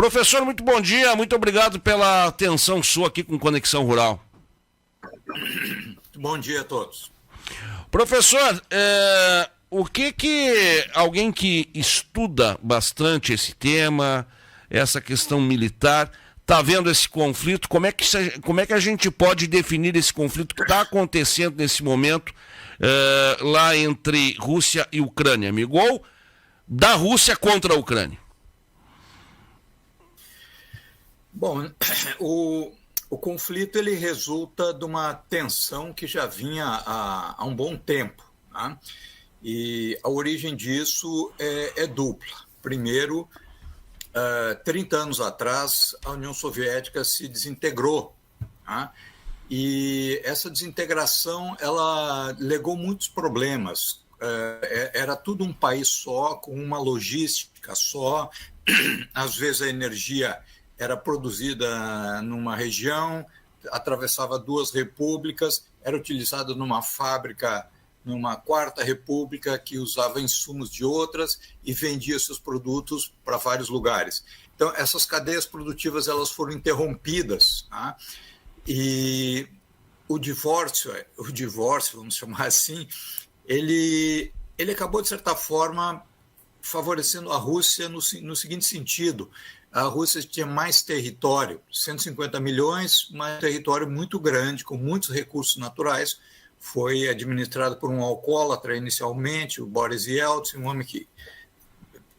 Professor, muito bom dia, muito obrigado pela atenção sua aqui com Conexão Rural. Bom dia a todos. Professor, o que alguém que estuda bastante esse tema, essa questão militar, está vendo esse conflito? Como é que a gente pode definir esse conflito que está acontecendo nesse momento lá entre Rússia e Ucrânia, amigo? Ou da Rússia contra a Ucrânia? Bom, o conflito ele resulta de uma tensão que já vinha há um bom tempo, né? E a origem disso é dupla. Primeiro, 30 anos atrás, a União Soviética se desintegrou, né? E essa desintegração ela legou muitos problemas. Era tudo um país só, com uma logística só. Às vezes a energia era produzida numa região, atravessava duas repúblicas, era utilizada numa fábrica, numa quarta república, que usava insumos de outras e vendia seus produtos para vários lugares. Então, essas cadeias produtivas elas foram interrompidas, tá? E o divórcio, vamos chamar assim, ele acabou, de certa forma, favorecendo a Rússia no seguinte sentido: a Rússia tinha mais território, 150 milhões, mas um território muito grande, com muitos recursos naturais. Foi administrado por um alcoólatra inicialmente, o Boris Yeltsin, um homem que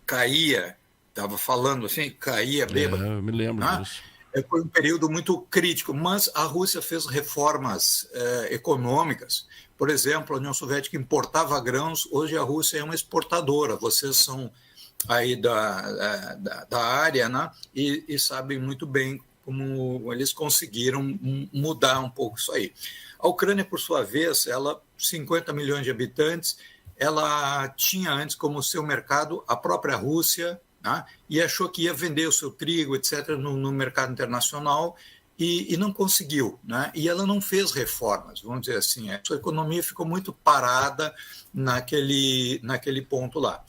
caía, estava falando assim, caía bêbado. Eu me lembro disso. Foi um período muito crítico, mas a Rússia fez reformas econômicas. Por exemplo, a União Soviética importava grãos, hoje a Rússia é uma exportadora. Vocês são aí da área, né? E sabem muito bem como eles conseguiram mudar um pouco isso aí. A Ucrânia, por sua vez, 50 milhões de habitantes, ela tinha antes como seu mercado a própria Rússia, né? E achou que ia vender o seu trigo, etc., no mercado internacional, e não conseguiu, né? E ela não fez reformas, vamos dizer assim. A sua economia ficou muito parada naquele ponto lá.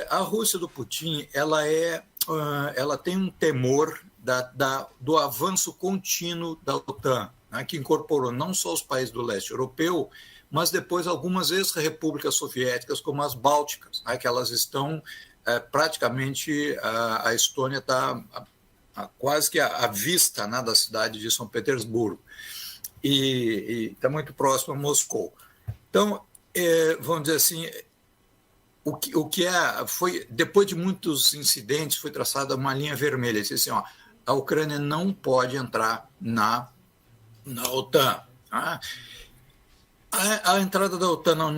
A Rússia do Putin ela tem um temor do avanço contínuo da OTAN, né, que incorporou não só os países do leste europeu, mas depois algumas ex-repúblicas soviéticas, como as bálticas, né, que elas estão praticamente, a Estônia está quase que à vista, né, da cidade de São Petersburgo, e está muito próximo a Moscou. Então, vamos dizer assim, foi, depois de muitos incidentes, foi traçada uma linha vermelha. Disse assim, a Ucrânia não pode entrar na OTAN. Tá? A entrada da OTAN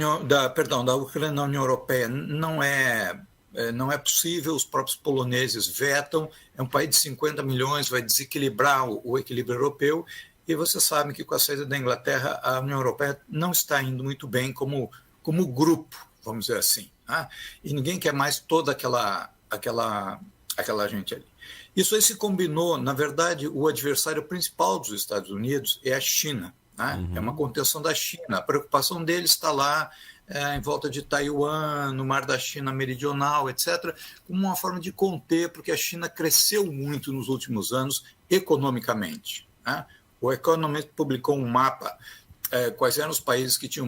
da Ucrânia na União Europeia não é possível. Os próprios poloneses vetam. É um país de 50 milhões, vai desequilibrar o equilíbrio europeu. E vocês sabem que com a saída da Inglaterra, a União Europeia não está indo muito bem como grupo, vamos dizer assim. E ninguém quer mais toda aquela gente ali. Isso aí se combinou, na verdade, o adversário principal dos Estados Unidos é a China, né? Uhum. É uma contenção da China. A preocupação deles está lá em volta de Taiwan, no Mar da China Meridional, etc., como uma forma de conter, porque a China cresceu muito nos últimos anos economicamente, né? O Economist publicou um mapa quais eram os países que tinham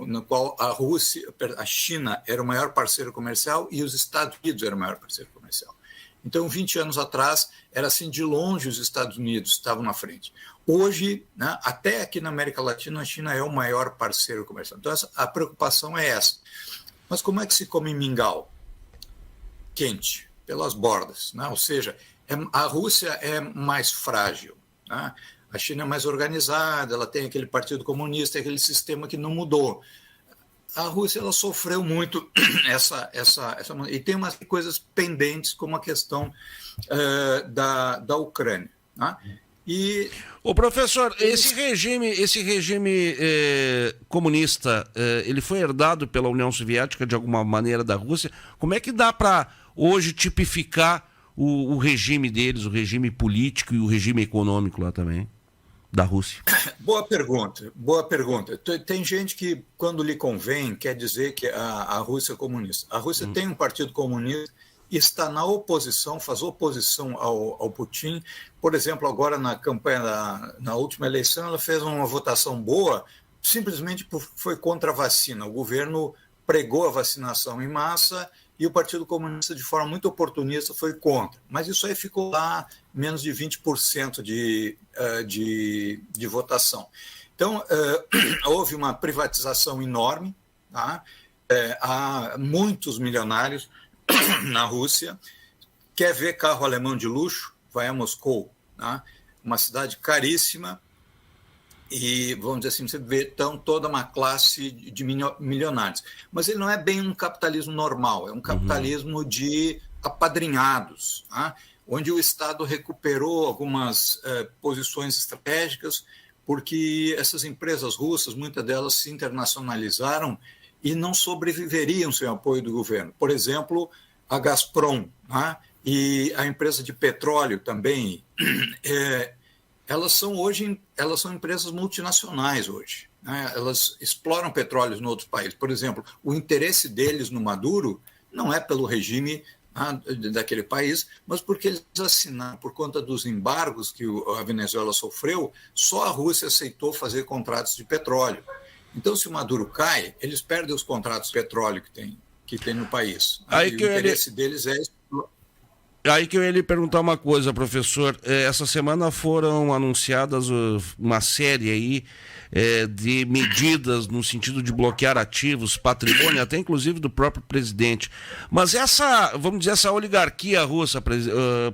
no qual a China era o maior parceiro comercial e os Estados Unidos eram o maior parceiro comercial. Então, 20 anos atrás, era assim, de longe os Estados Unidos estavam na frente. Hoje, né, até aqui na América Latina, a China é o maior parceiro comercial. Então, a preocupação é essa. Mas como é que se come mingau? Quente, pelas bordas, né? Ou seja, a Rússia é mais frágil, né? A China é mais organizada, ela tem aquele partido comunista, aquele sistema que não mudou. A Rússia ela sofreu muito e tem umas coisas pendentes, como a questão da Ucrânia, né? E o professor, esse regime comunista, ele foi herdado pela União Soviética de alguma maneira da Rússia. Como é que dá para hoje tipificar o regime deles, o regime político e o regime econômico lá também, da Rússia? Boa pergunta. Tem gente que, quando lhe convém, quer dizer que a Rússia é comunista. A Rússia tem um partido comunista está na oposição, faz oposição ao Putin. Por exemplo, agora na campanha, na última eleição, ela fez uma votação boa, simplesmente foi contra a vacina. O governo pregou a vacinação em massa e o Partido Comunista, de forma muito oportunista, foi contra. Mas isso aí ficou lá menos de 20% de votação. Então, houve uma privatização enorme, tá? Há muitos milionários na Rússia. Quer ver carro alemão de luxo? Vai a Moscou, tá? Uma cidade caríssima, e, vamos dizer assim, você vê então, toda uma classe de milionários. Mas ele não é bem um capitalismo normal, é um capitalismo de apadrinhados, tá? Onde o Estado recuperou algumas posições estratégicas, porque essas empresas russas, muitas delas se internacionalizaram e não sobreviveriam sem o apoio do governo. Por exemplo, a Gazprom, tá? E a empresa de petróleo também, elas são empresas multinacionais hoje, né? Elas exploram petróleo em outros países. Por exemplo, o interesse deles no Maduro não é pelo regime daquele país, mas porque eles assinaram, por conta dos embargos que a Venezuela sofreu, só a Rússia aceitou fazer contratos de petróleo. Então, se o Maduro cai, eles perdem os contratos de petróleo que tem no país. Aí e o interesse deles é... Aí que eu ia lhe perguntar uma coisa, professor. Essa semana foram anunciadas uma série aí de medidas no sentido de bloquear ativos, patrimônio, até inclusive do próprio presidente. Mas vamos dizer, essa oligarquia russa,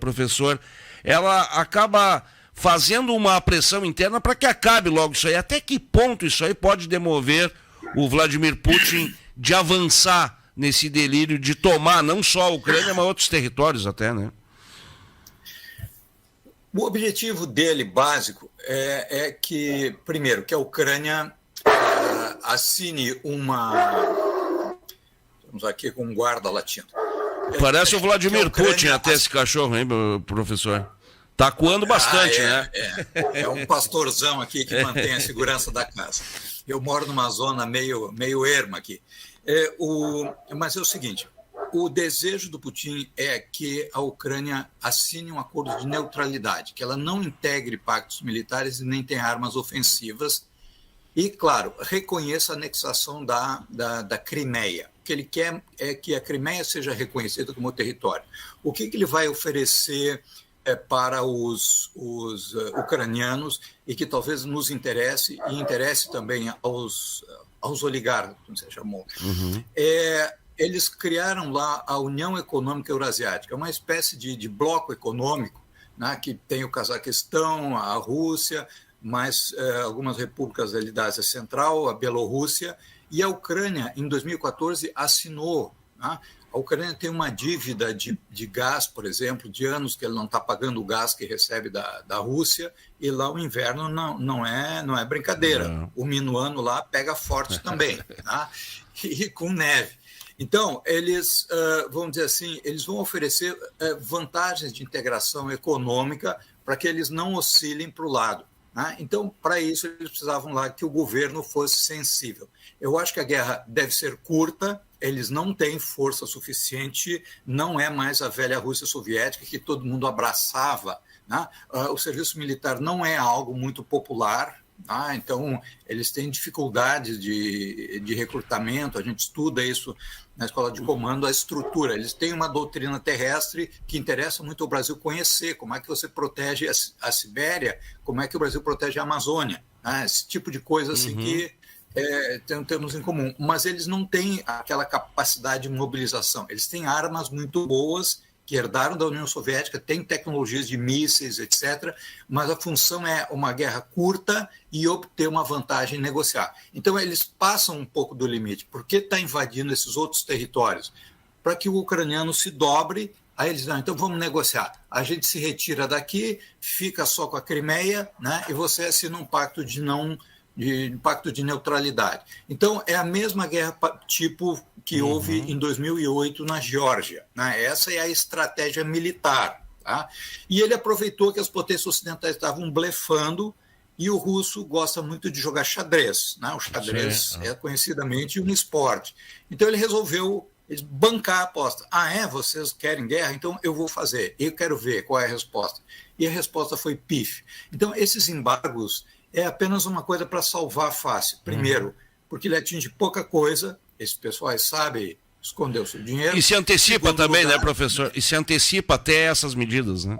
professor, ela acaba fazendo uma pressão interna para que acabe logo isso aí. Até que ponto isso aí pode demover o Vladimir Putin de avançar nesse delírio de tomar não só a Ucrânia, mas outros territórios até, né? O objetivo dele, básico, é que, primeiro, que a Ucrânia assine uma... Estamos aqui com um guarda latindo. Parece o Vladimir Putin até esse cachorro, hein, professor? Tá acuando bastante, né? É um pastorzão aqui que mantém a segurança da casa. Eu moro numa zona meio erma aqui. Mas é o seguinte, o desejo do Putin é que a Ucrânia assine um acordo de neutralidade, que ela não integre pactos militares e nem tenha armas ofensivas e, claro, reconheça a anexação da Crimeia. O que ele quer é que a Crimeia seja reconhecida como território. O que ele vai oferecer para os ucranianos e que talvez nos interesse e interesse também aos oligarcas, como você chamou. Eles criaram lá a União Econômica Eurasiática, uma espécie de bloco econômico, né, que tem o Cazaquistão, a Rússia, mais algumas repúblicas ali da Ásia Central, a Bielorrússia, e a Ucrânia, em 2014, assinou. Né? A Ucrânia tem uma dívida de gás, por exemplo, de anos que ele não está pagando o gás que recebe da Rússia, e lá o inverno não é brincadeira. Não. O minuano lá pega forte também, tá? E com neve. Então, eles, vamos dizer assim, eles vão oferecer vantagens de integração econômica para que eles não oscilem para o lado. Né? Então, para isso, eles precisavam lá que o governo fosse sensível. Eu acho que a guerra deve ser curta, eles não têm força suficiente, não é mais a velha Rússia soviética que todo mundo abraçava. Né? O serviço militar não é algo muito popular, tá? Então eles têm dificuldades de recrutamento, a gente estuda isso na escola de comando, a estrutura. Eles têm uma doutrina terrestre que interessa muito ao Brasil conhecer, como é que você protege a Sibéria, como é que o Brasil protege a Amazônia, né? Esse tipo de coisa assim que temos em comum, mas eles não têm aquela capacidade de mobilização. Eles têm armas muito boas que herdaram da União Soviética, têm tecnologias de mísseis, etc., mas a função é uma guerra curta e obter uma vantagem e negociar. Então, eles passam um pouco do limite. Por que está invadindo esses outros territórios? Para que o ucraniano se dobre, aí eles dizem, então vamos negociar. A gente se retira daqui, fica só com a Crimeia, né, e você assina um pacto de neutralidade. Então, é a mesma guerra tipo que houve em 2008 na Geórgia. Né? Essa é a estratégia militar. Tá? E ele aproveitou que as potências ocidentais estavam blefando e o russo gosta muito de jogar xadrez. Né? O xadrez é conhecidamente um esporte. Então, ele resolveu eles bancar a aposta. Vocês querem guerra? Então eu vou fazer. Eu quero ver qual é a resposta. E a resposta foi PIF. Então, esses embargos é apenas uma coisa para salvar a face. Primeiro, porque ele atinge pouca coisa, esses pessoais sabem esconder o seu dinheiro. E se antecipa Segundo também, lugar, né, professor? E se antecipa até essas medidas, né?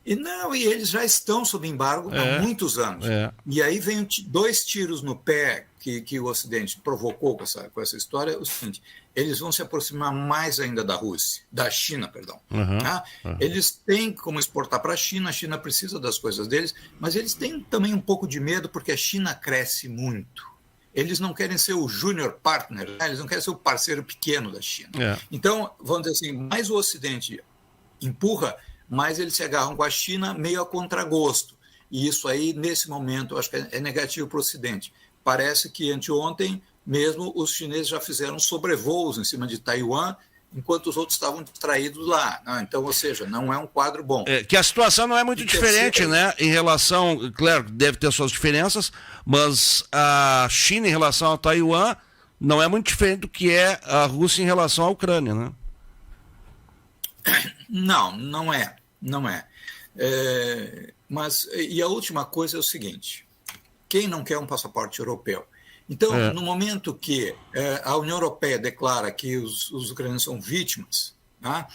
E eles já estão sob embargo há muitos anos. E aí vem 2 tiros no pé que o Ocidente provocou com essa história. É o seguinte: eles vão se aproximar mais ainda da China, perdão. Eles têm como exportar para a China precisa das coisas deles, mas eles têm também um pouco de medo porque a China cresce muito. Eles não querem ser o junior partner, né? Eles não querem ser o parceiro pequeno da China. Então, vamos dizer assim, mais o Ocidente empurra, mas eles se agarram com a China meio a contragosto. E isso aí, nesse momento, eu acho que é negativo para o Ocidente. Parece que anteontem mesmo os chineses já fizeram sobrevoos em cima de Taiwan, enquanto os outros estavam distraídos lá. Então, ou seja, não é um quadro bom. Que a situação não é muito diferente, né? Em relação, claro, deve ter suas diferenças, mas a China em relação a Taiwan não é muito diferente do que é a Rússia em relação à Ucrânia, né? Não é. Mas a última coisa é o seguinte: quem não quer um passaporte europeu? Então, no momento que a União Europeia declara que os ucranianos são vítimas, né,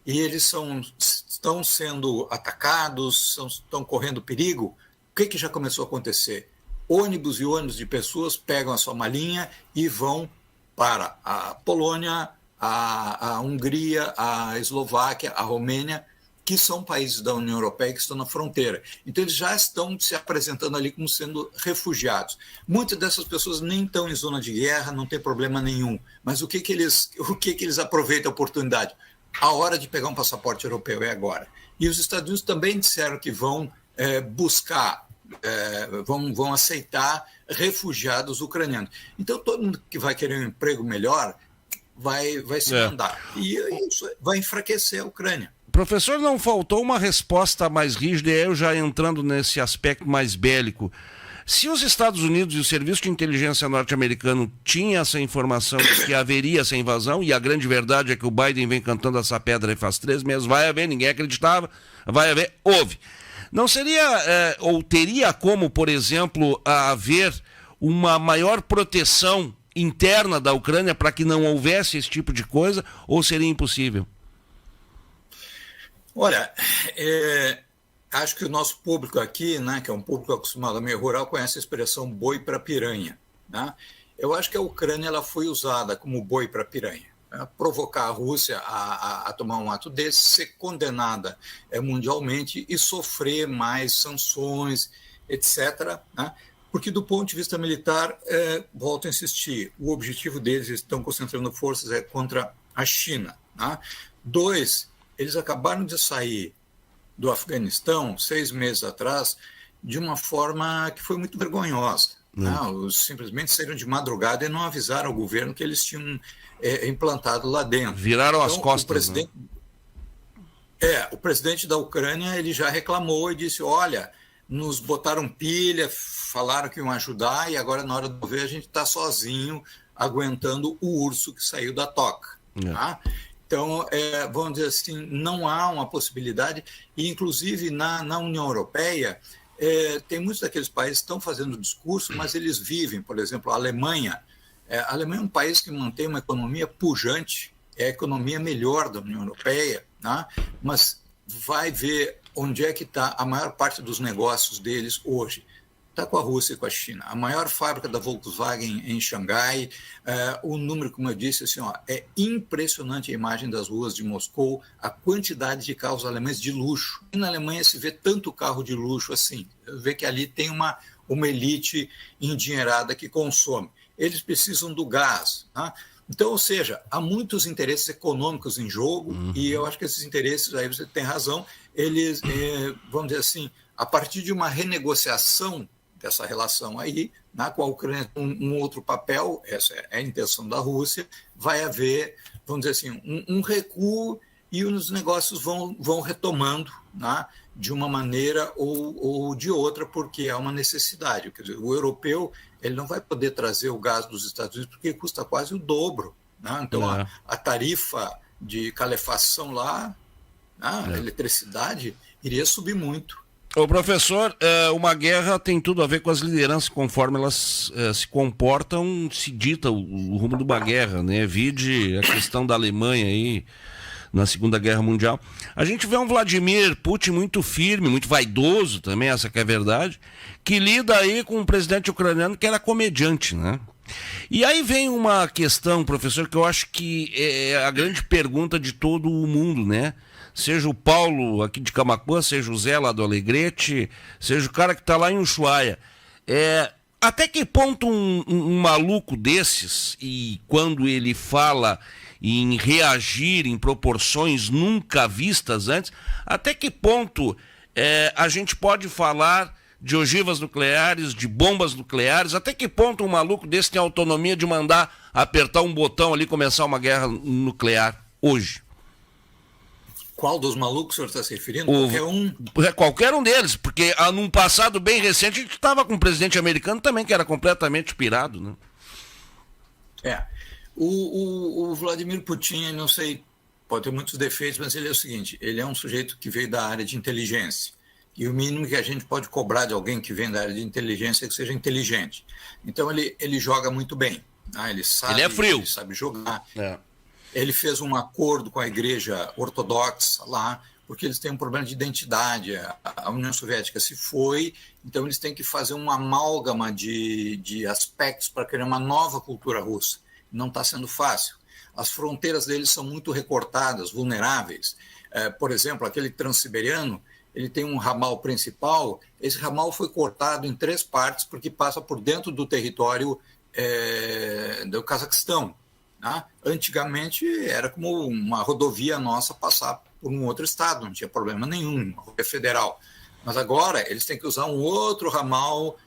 e eles estão sendo atacados, estão correndo perigo, o que já começou a acontecer? Ônibus e ônibus de pessoas pegam a sua malinha e vão para a Polônia, a Hungria, a Eslováquia, a Romênia, que são países da União Europeia que estão na fronteira. Então, eles já estão se apresentando ali como sendo refugiados. Muitas dessas pessoas nem estão em zona de guerra, não tem problema nenhum. Mas o que eles aproveitam a oportunidade? A hora de pegar um passaporte europeu é agora. E os Estados Unidos também disseram que vão buscar, vão aceitar refugiados ucranianos. Então, todo mundo que vai querer um emprego melhor vai se mandar. E isso vai enfraquecer a Ucrânia. Professor, não faltou uma resposta mais rígida, e eu já entrando nesse aspecto mais bélico. Se os Estados Unidos e o Serviço de Inteligência norte-americano tinham essa informação de que haveria essa invasão, e a grande verdade é que o Biden vem cantando essa pedra faz 3 meses, vai haver, ninguém acreditava, vai haver, houve. Não seria, ou teria como, por exemplo, haver uma maior proteção interna da Ucrânia para que não houvesse esse tipo de coisa, ou seria impossível? Olha, acho que o nosso público aqui, né, que é um público acostumado a meio rural, conhece a expressão boi para piranha. Né? Eu acho que a Ucrânia ela foi usada como boi para piranha. Né? Provocar a Rússia a tomar um ato desse, ser condenada mundialmente e sofrer mais sanções, etc. Né? Porque, do ponto de vista militar, volto a insistir, o objetivo deles, estão concentrando forças contra a China. Né? 2, eles acabaram de sair do Afeganistão, 6 meses atrás, de uma forma que foi muito vergonhosa. Né? Simplesmente saíram de madrugada e não avisaram ao governo que eles tinham implantado lá dentro. Viraram as costas. O presidente da Ucrânia ele já reclamou e disse, olha, nos botaram pilha, falaram que iam ajudar e agora, na hora do ver, a gente está sozinho aguentando o urso que saiu da toca. Tá? Então, vamos dizer assim, não há uma possibilidade, e inclusive na União Europeia, tem muitos daqueles países que estão fazendo discurso, mas eles vivem, por exemplo, a Alemanha. A Alemanha é um país que mantém uma economia pujante, é a economia melhor da União Europeia, né? Mas vai ver onde é que está a maior parte dos negócios deles hoje. Está com a Rússia e com a China. A maior fábrica da Volkswagen em Xangai, o número, como eu disse, assim, é impressionante a imagem das ruas de Moscou, a quantidade de carros alemães de luxo. E na Alemanha se vê tanto carro de luxo assim, vê que ali tem uma elite endinheirada que consome. Eles precisam do gás. Né? Então, ou seja, há muitos interesses econômicos em jogo, e eu acho que esses interesses, aí você tem razão, eles, vamos dizer assim, a partir de uma renegociação dessa relação aí, né, com a Ucrânia um outro papel, essa é a intenção da Rússia, vai haver, vamos dizer assim, um recuo e os negócios vão retomando, né, de uma maneira ou de outra, porque há uma necessidade. Quer dizer, o europeu ele não vai poder trazer o gás dos Estados Unidos porque custa quase o dobro. né? Então, a tarifa de calefação lá, a eletricidade, iria subir muito. Ô, professor, uma guerra tem tudo a ver com as lideranças, conforme elas se comportam, se dita o rumo de uma guerra, né? Vide a questão da Alemanha aí, na Segunda Guerra Mundial. A gente vê um Vladimir Putin muito firme, muito vaidoso também, essa que é a verdade, que lida aí com um presidente ucraniano que era comediante, né? E aí vem uma questão, professor, que eu acho que é a grande pergunta de todo o mundo, né? Seja o Paulo aqui de Camaquã, seja o Zé lá do Alegrete, seja o cara que está lá em Ushuaia. Até que ponto um maluco desses, e quando ele fala em reagir em proporções nunca vistas antes, até que ponto a gente pode falar de ogivas nucleares, de bombas nucleares, até que ponto um maluco desse tem autonomia de mandar apertar um botão ali e começar uma guerra nuclear hoje? Qual dos malucos o senhor está se referindo? Qualquer um? Qualquer um deles, porque num passado bem recente a gente estava com um presidente americano também que era completamente pirado, né? O Vladimir Putin, não sei, pode ter muitos defeitos, mas ele é o seguinte, ele é um sujeito que veio da área de inteligência. E o mínimo que a gente pode cobrar de alguém que vem da área de inteligência é que seja inteligente. Então ele joga muito bem. Ele sabe, ele é frio. Ele sabe jogar. Ele fez um acordo com a igreja ortodoxa lá, porque eles têm um problema de identidade. A União Soviética se foi, então eles têm que fazer uma amálgama de aspectos para criar uma nova cultura russa. Não está sendo fácil. As fronteiras deles são muito recortadas, vulneráveis. Por exemplo, aquele transiberiano, ele tem um ramal principal, esse ramal foi cortado em 3 partes porque passa por dentro do território do Cazaquistão. Antigamente era como uma rodovia nossa passar por um outro estado, não tinha problema nenhum, uma rodovia federal. Mas agora eles têm que usar um outro ramal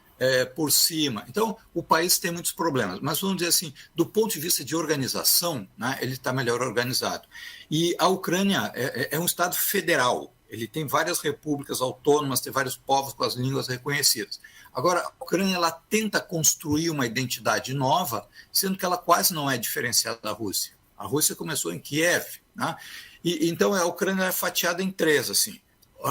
por cima. Então o país tem muitos problemas, mas vamos dizer assim, do ponto de vista de organização, ele está melhor organizado. E a Ucrânia é um estado federal, ele tem várias repúblicas autônomas, tem vários povos com as línguas reconhecidas. Agora, a Ucrânia ela tenta construir uma identidade nova, sendo que ela quase não é diferenciada da Rússia. A Rússia começou em Kiev, né? Então a Ucrânia é fatiada em 3, assim.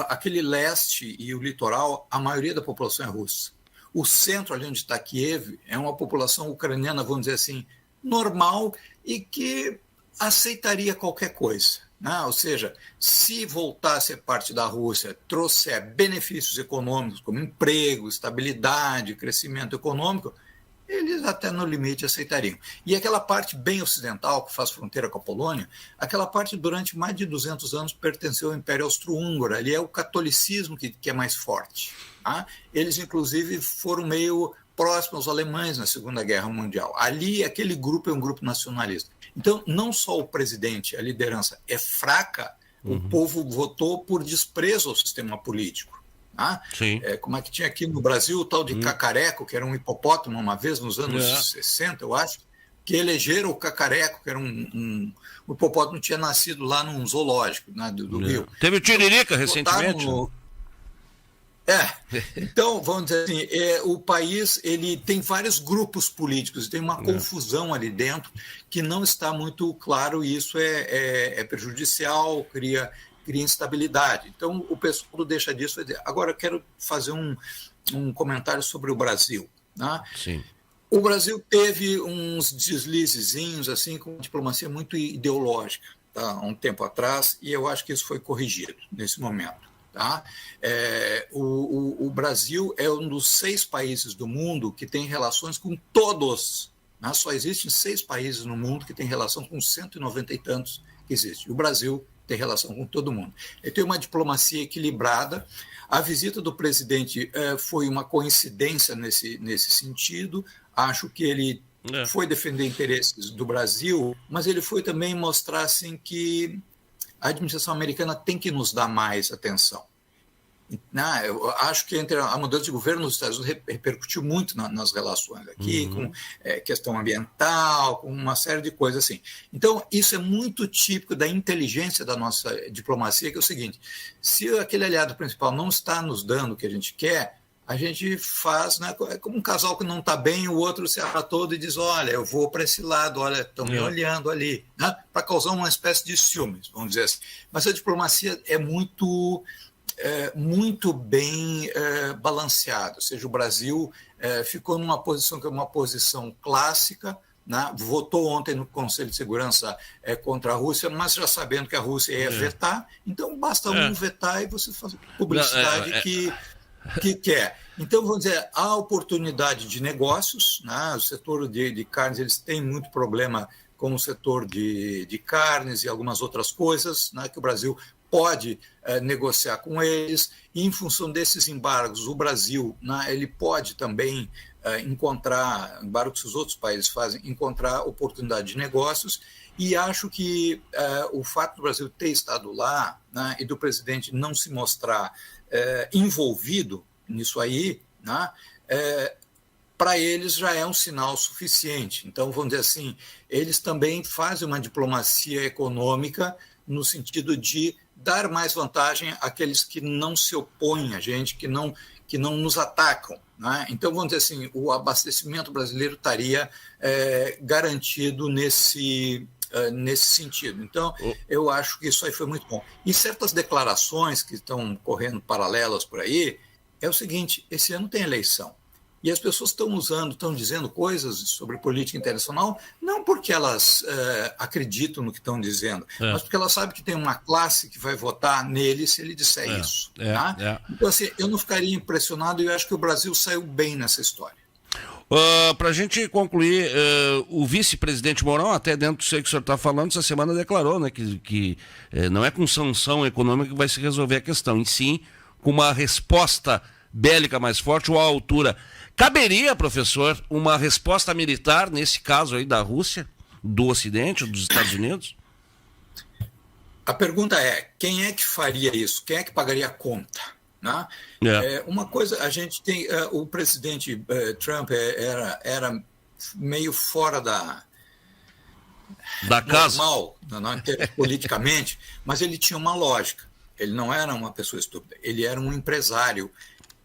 Aquele leste e o litoral, a maioria da população é russa. O centro, ali onde está Kiev, é uma população ucraniana, vamos dizer assim, normal e que aceitaria qualquer coisa. Ou seja, se voltar a ser parte da Rússia, trouxer benefícios econômicos, como emprego, estabilidade, crescimento econômico, eles até no limite aceitariam. E aquela parte bem ocidental, que faz fronteira com a Polônia, aquela parte durante mais de 200 anos pertenceu ao Império Austro-Húngaro, ali é o catolicismo que é mais forte. Eles, inclusive, foram meio próximos aos alemães na Segunda Guerra Mundial. Ali, aquele grupo é um grupo nacionalista. Então, não só o presidente, a liderança é fraca, o povo votou por desprezo ao sistema político. Como é que tinha aqui no Brasil o tal de Cacareco, que era um hipopótamo uma vez nos anos 60, eu acho, que elegeram o Cacareco, que era um hipopótamo que tinha nascido lá num zoológico, do Rio. Teve o Tiririca recentemente. Então, vamos dizer assim, o país ele tem vários grupos políticos, tem uma confusão ali dentro que não está muito claro e isso é prejudicial, cria instabilidade. Então, o pessoal deixa disso. Agora, eu quero fazer um comentário sobre o Brasil. Sim. O Brasil teve uns deslizezinhos assim, com uma diplomacia muito ideológica, há um tempo atrás, e eu acho que isso foi corrigido nesse momento. O Brasil é um dos 6 países do mundo que tem relações com todos. Só existem 6 países no mundo que têm relação com 190 e tantos que existem. O Brasil tem relação com todo mundo. Ele tem uma diplomacia equilibrada. A visita do presidente foi uma coincidência nesse sentido. Acho que ele foi defender interesses do Brasil, mas ele foi também mostrar assim, que a administração americana tem que nos dar mais atenção. Eu acho que entre a mudança de governo nos Estados Unidos repercutiu muito nas relações aqui, com questão ambiental, com uma série de coisas assim. Então, isso é muito típico da inteligência da nossa diplomacia, que é o seguinte: se aquele aliado principal não está nos dando o que a gente quer, a gente faz, né, é como um casal que não está bem, o outro se arra todo e diz, olha, eu vou para esse lado, olha, estão me olhando ali, né, para causar uma espécie de ciúmes, vamos dizer assim. Mas a diplomacia é muito bem balanceada, ou seja, o Brasil ficou numa posição que é uma posição clássica, né, votou ontem no Conselho de Segurança contra a Rússia, mas já sabendo que a Rússia ia vetar, então basta um vetar e você faz publicidade que quer. Então, vamos dizer, há oportunidade de negócios, né? O setor de carnes, eles têm muito problema com o setor de carnes e algumas outras coisas, né, que o Brasil pode negociar com eles, e em função desses embargos, o Brasil, né, ele pode também encontrar, embargos que os outros países fazem, encontrar oportunidade de negócios, e acho que o fato do Brasil ter estado lá, né, e do presidente não se mostrar envolvido nisso aí, né, para eles já é um sinal suficiente. Então, vamos dizer assim, eles também fazem uma diplomacia econômica no sentido de dar mais vantagem àqueles que não se opõem a gente, que não nos atacam, né? Então, vamos dizer assim, o abastecimento brasileiro estaria garantido nesse sentido. Então, eu acho que isso aí foi muito bom. E certas declarações que estão correndo paralelas por aí, é o seguinte, esse ano tem eleição. E as pessoas estão dizendo coisas sobre política internacional, não porque elas acreditam no que estão dizendo, mas porque elas sabem que tem uma classe que vai votar nele se ele disser isso. Tá? Então, assim, eu não ficaria impressionado e eu acho que o Brasil saiu bem nessa história. Para a gente concluir, o vice-presidente Mourão, até dentro do que o senhor está falando, essa semana declarou, né, que não é com sanção econômica que vai se resolver a questão, e sim com uma resposta bélica mais forte ou à altura. Caberia, professor, uma resposta militar, nesse caso aí da Rússia, do Ocidente, dos Estados Unidos? A pergunta é, quem é que faria isso? Quem é que pagaria a conta? Né? Uma coisa, a gente tem... o presidente Trump era meio fora da casa, normal, politicamente, mas ele tinha uma lógica. Ele não era uma pessoa estúpida, ele era um empresário.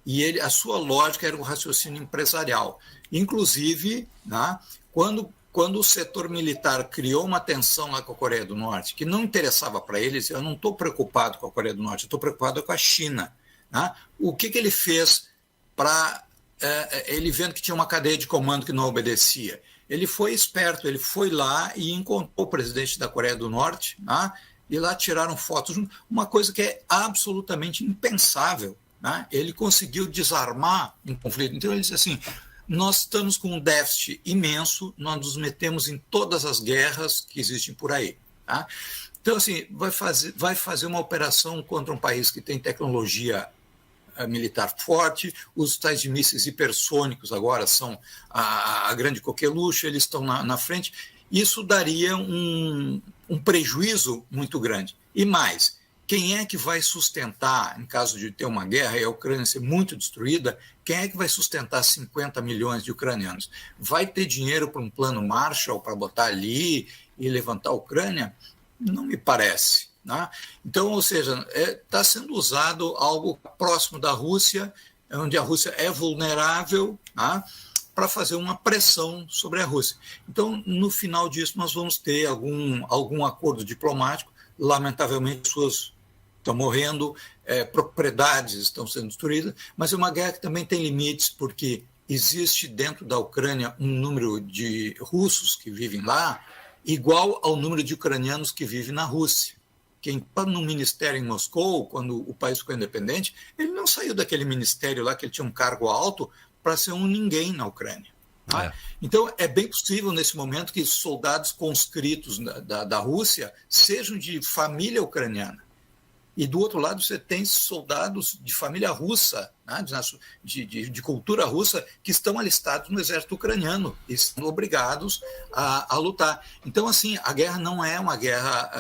E a sua lógica era o raciocínio empresarial. Inclusive, né, quando o setor militar criou uma tensão lá com a Coreia do Norte, que não interessava para eles, eu não estou preocupado com a Coreia do Norte, eu estou preocupado com a China. Né? O que ele fez para... ele vendo que tinha uma cadeia de comando que não obedecia. Ele foi esperto, ele foi lá e encontrou o presidente da Coreia do Norte, né, e lá tiraram fotos, uma coisa que é absolutamente impensável. Né? Ele conseguiu desarmar um conflito. Então ele disse assim, nós estamos com um déficit imenso, nós nos metemos em todas as guerras que existem por aí. Tá? Então, assim, vai fazer uma operação contra um país que tem tecnologia militar forte, os tais de mísseis hipersônicos agora são a grande coqueluche, eles estão na frente. Isso daria um prejuízo muito grande. E mais, quem é que vai sustentar, em caso de ter uma guerra e a Ucrânia ser muito destruída, quem é que vai sustentar 50 milhões de ucranianos? Vai ter dinheiro para um plano Marshall para botar ali e levantar a Ucrânia? Não me parece. Né? Então, ou seja, está sendo usado algo próximo da Rússia, onde a Rússia é vulnerável, né, para fazer uma pressão sobre a Rússia. Então, no final disso, nós vamos ter algum acordo diplomático. Lamentavelmente, pessoas estão morrendo, propriedades estão sendo destruídas, mas é uma guerra que também tem limites, porque existe dentro da Ucrânia um número de russos que vivem lá igual ao número de ucranianos que vivem na Rússia. Quem está no ministério em Moscou, quando o país ficou independente, ele não saiu daquele ministério lá que ele tinha um cargo alto para ser um ninguém na Ucrânia. Tá? Então, é bem possível nesse momento que soldados conscritos da Rússia sejam de família ucraniana. E do outro lado você tem soldados de família russa, né, de cultura russa, que estão alistados no exército ucraniano e são obrigados a lutar. Então, assim, a guerra não é uma guerra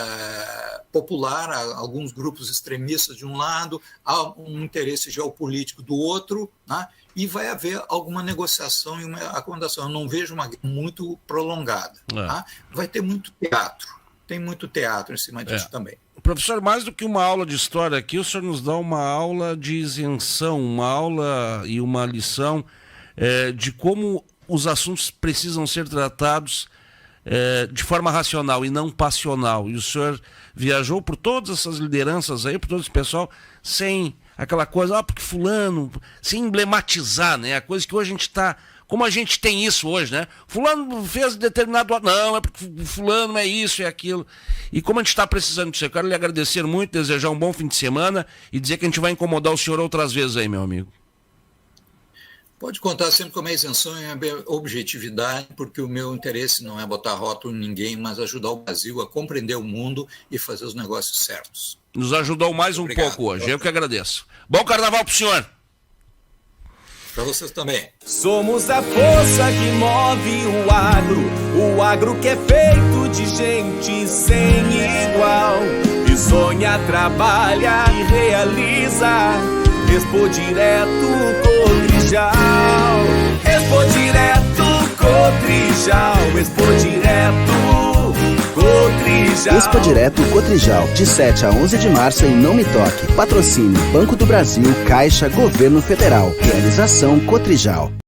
popular, há alguns grupos extremistas de um lado, há um interesse geopolítico do outro, né, e vai haver alguma negociação e uma acomodação. Eu não vejo uma guerra muito prolongada. Tá? Vai ter muito teatro. Tem muito teatro em cima disso também. Professor, mais do que uma aula de história aqui, o senhor nos dá uma aula de isenção, uma aula e uma lição de como os assuntos precisam ser tratados de forma racional e não passional. E o senhor viajou por todas essas lideranças aí, por todo esse pessoal, sem aquela coisa, porque fulano, sem emblematizar, né? A coisa que hoje a gente está... Como a gente tem isso hoje, né? Fulano fez determinado... Não, é porque fulano é isso, é aquilo. E como a gente está precisando disso, eu quero lhe agradecer muito, desejar um bom fim de semana e dizer que a gente vai incomodar o senhor outras vezes aí, meu amigo. Pode contar sempre com a minha isenção e a minha objetividade, porque o meu interesse não é botar rótulo em ninguém, mas ajudar o Brasil a compreender o mundo e fazer os negócios certos. Nos ajudou mais um pouco hoje, eu que agradeço. Bom carnaval pro senhor. Para vocês também. Somos a força que move o agro que é feito de gente sem igual. E sonha, trabalha e realiza. Expo Direto Cotrijal. Expo Direto Cotrijal. Expo Direto Cotrijal. Expo Direto Cotrijal, de 7 a 11 de março em Não Me Toque. Patrocínio Banco do Brasil, Caixa, Governo Federal. Realização Cotrijal.